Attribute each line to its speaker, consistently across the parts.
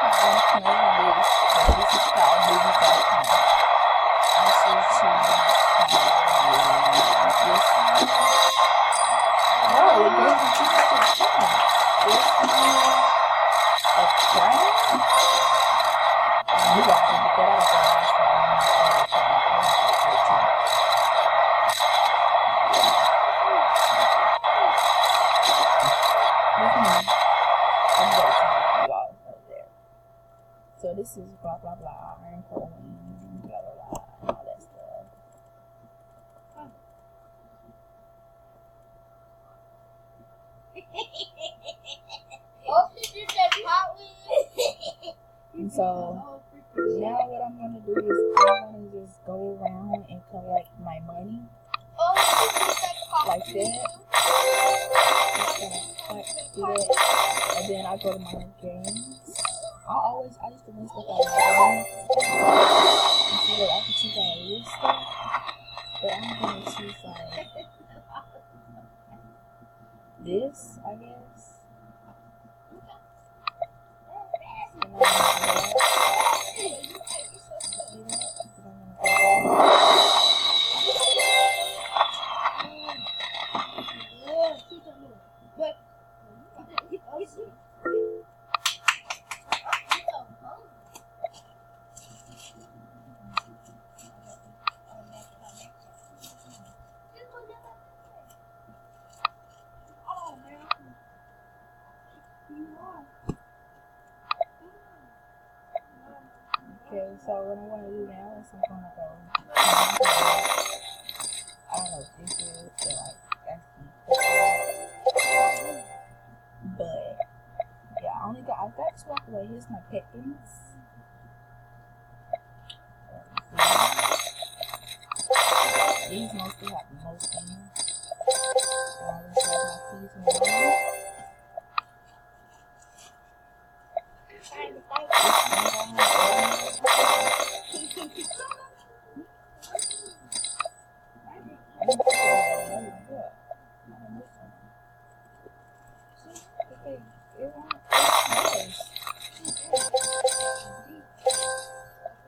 Speaker 1: I'm playing this, but this is called Movies.com. This is to this one. No, it goes into the thing. This one, a train. You got to get that out the last one. I'm going to tell you all over there. So this is blah blah blah, Iron Coin, blah blah blah, and all that stuff. And so now what I'm gonna do is I'm gonna just go around and collect my money like that. Just gonna do that, and then I go to my games. I used to win stuff out of games. And so that I can choose out of this stuff. But I'm gonna choose like this, I guess. And I'm gonna do that. Okay, so what I'm going to do now is I'm going to go, I don't know if this is to like actually put, but yeah, I got to walk away. Here's my pet things. These mostly have the most things. So I just have my keys and money.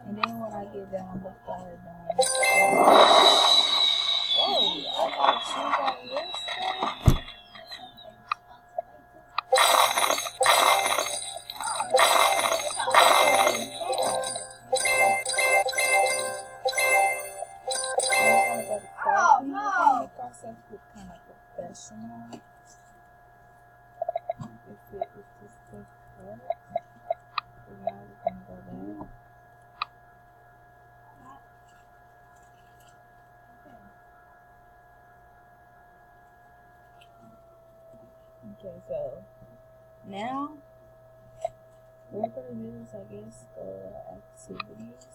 Speaker 1: And then when I get done, I'm gonna start doing. Whoa! I gotta choose out this stuff. Look kind of professional. If this stuff works, so now we're gonna go there. Okay, so now we're gonna do this, I guess, activities.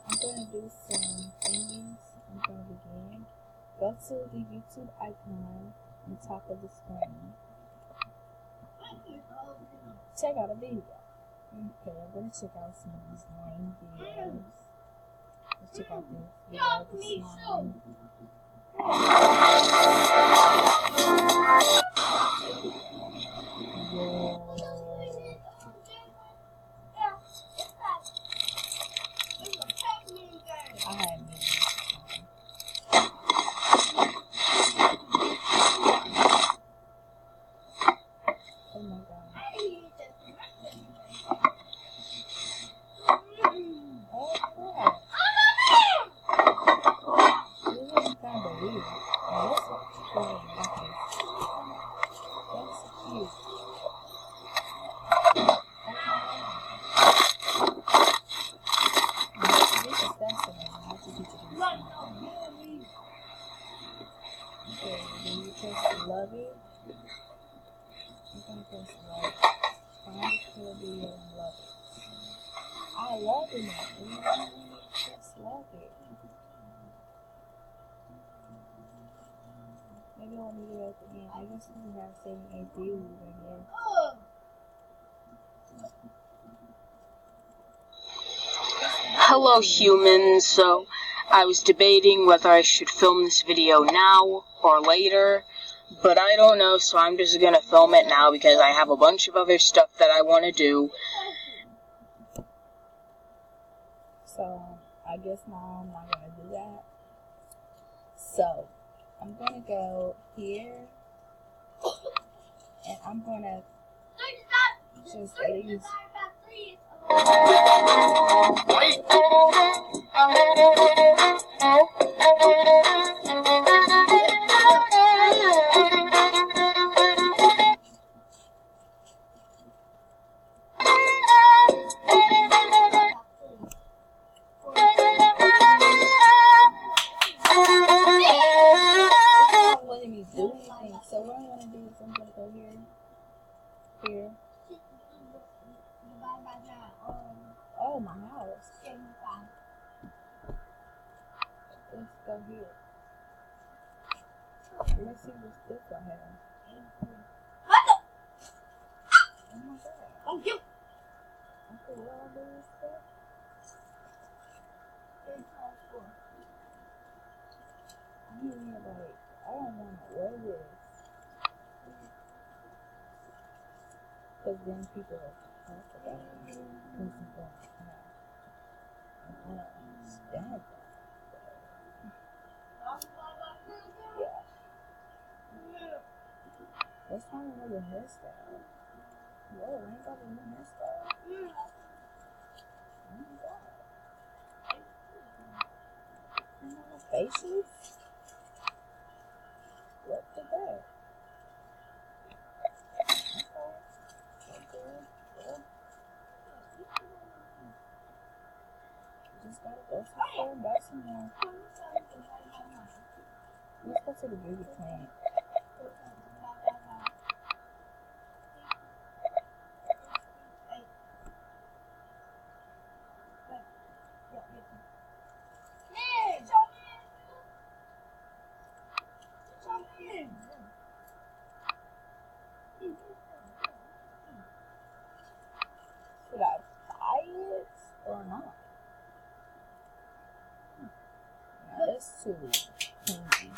Speaker 1: I'm gonna do some things. I'm gonna begin. Go to the YouTube icon on top of the screen. Check out a video. Okay, I'm gonna check out some of these lame videos. Let's check out this video. This slime. I had oh my god. Oh crap. This is kind of weird. Oh, that's cute. This is fascinating. I have to get to this one. Okay, then you press love it. You're gonna press love. Find a cool video and love it. I love it. Just love it. Maybe I'll meet it at the end. I guess we have 78 views, I guess.
Speaker 2: Hello humans, so I was debating whether I should film this video now or later. but I don't know, so I'm just gonna film it now because I have a bunch of other stuff that I want to do.
Speaker 1: So, I guess now I'm not going to do that. So, I'm going to go here, and I'm going to just leave. So what I'm gonna do is I'm gonna go here. Oh, my house. Let's go here. Let's see what's this I have. Oh my god. I could wear all this stuff. I mean, like, I don't want to wear this. Because then people will talk about it. Because of that. I don't understand that. Yeah. Let's find another hairstyle. Whoa, I ain't got a new hairstyle. Oh my god. Ain't got no faces? What the heck? Okay. Yeah. Just gotta go to the store and buy some more. Let's go to the beauty plant. Should I buy it or not? No, that's too cringy.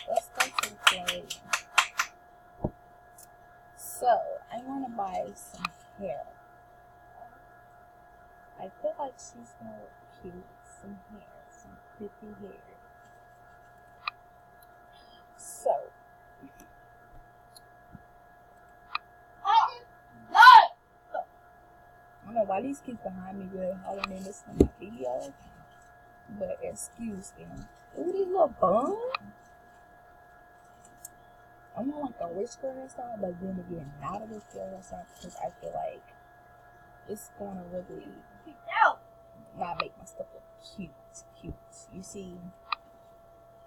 Speaker 1: Let's go to the plate. So, I want to buy some hair. I feel like she's gonna look cute. Some hair, some pretty hair. So, I don't know why these kids behind me really hollering and listening to my video, but excuse them. Ooh, these little bums. I want like a whisker hairstyle, but then again, not a whisker hairstyle because I feel like it's gonna really not make my stuff look cute. You see?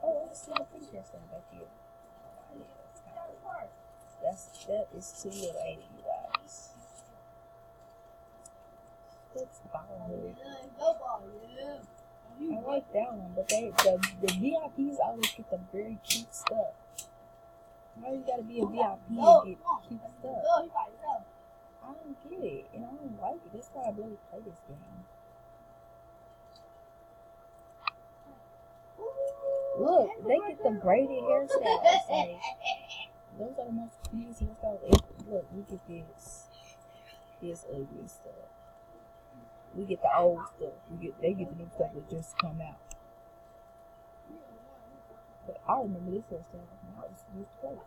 Speaker 1: Oh, let's see the pink hairstyle back here. Oh, yeah, that's kind of hard. That is too little, ain't it, you guys? Let's follow it. I like that one, but the VIPs always get the very cute stuff. Why you gotta be a VIP and get cute stuff? I don't get it, and I don't like it. That's why I really play this game. Look, they get the braided hairstyles. Like, those are the most cutest hairstyles. Look, we get this ugly stuff. We get the old stuff. They get the new stuff that just come out. But I remember this hairstyle when I was used to play.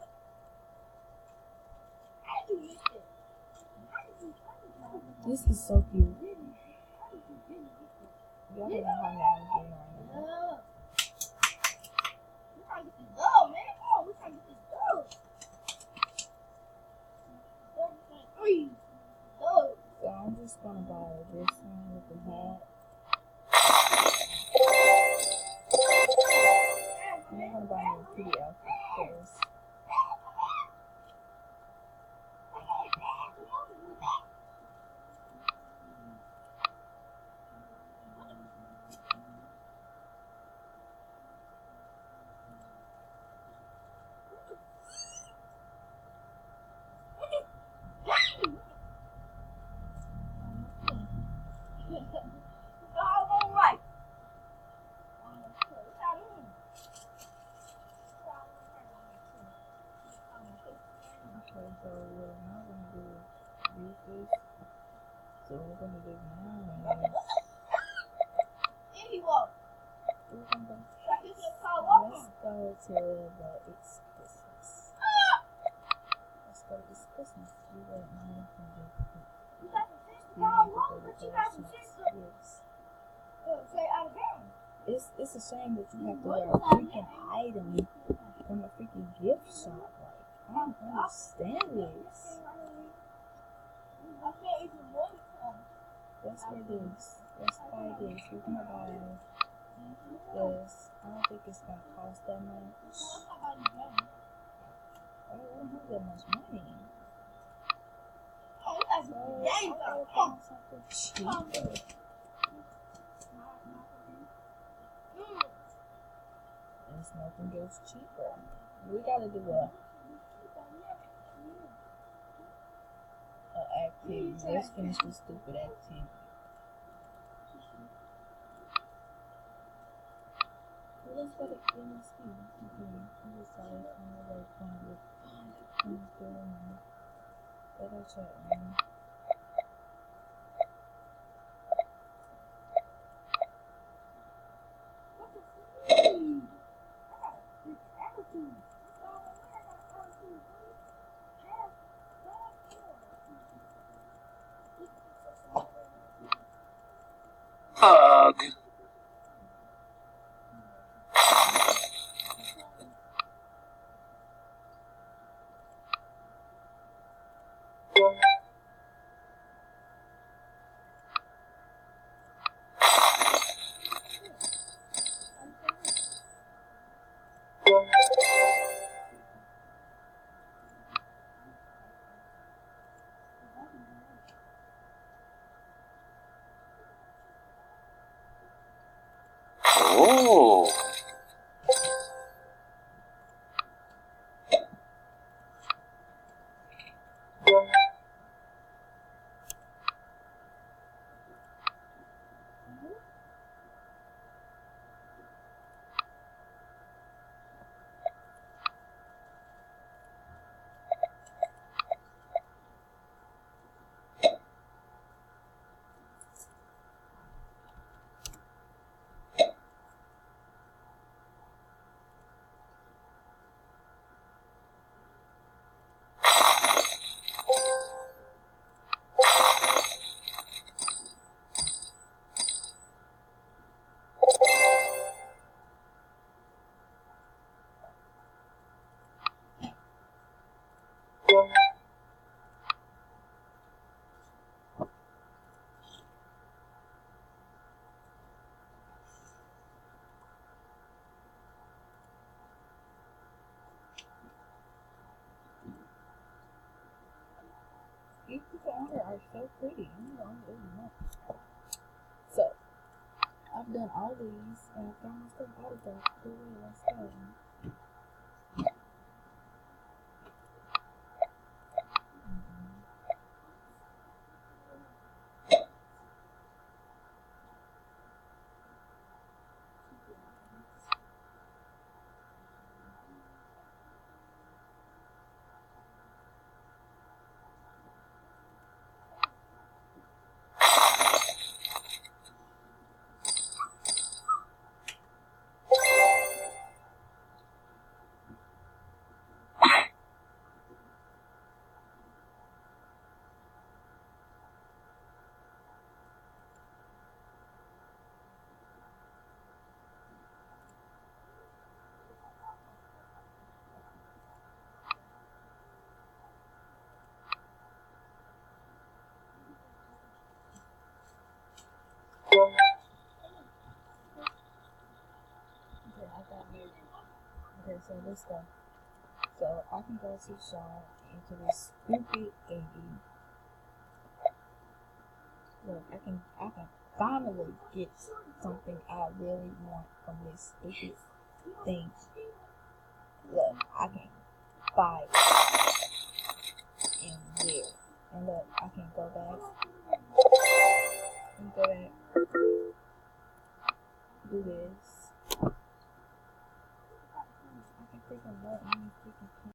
Speaker 1: This is so cute. Y'all don't know how mad I'm getting right now. So I'm just gonna buy this one with the hat. I'm gonna buy me a pretty outfit first. Okay, so what I'm not gonna do is use this. So what we're gonna do now is we're gonna go. Let's go to the It's Christmas. Let's go to It's Christmas. You wait, Mama can do it. You need to go to yes. It's a shame that you have to wear a freaking item from a freaking gift shop. Like, I don't understand this. Let's wear this. Let's buy this. We're gonna buy this. I don't think it's gonna cost that much. I don't have that much money. So I gotta find something cheaper. There's nothing else cheaper. We gotta do a activity. Let's finish this stupid activity. Well, let's go to MSP. I'm just sorry, I'm away from it. I'm doing it. Let's chat, man.
Speaker 2: Hug. Oh.
Speaker 1: These people on here are so pretty. So, I've done all these, and I found my stuff out of that. Let's go. Okay, so let's go. So I can go to shop into this stupid thingy. Look, I can finally get something I really want from this stupid thing. Look, I can buy it.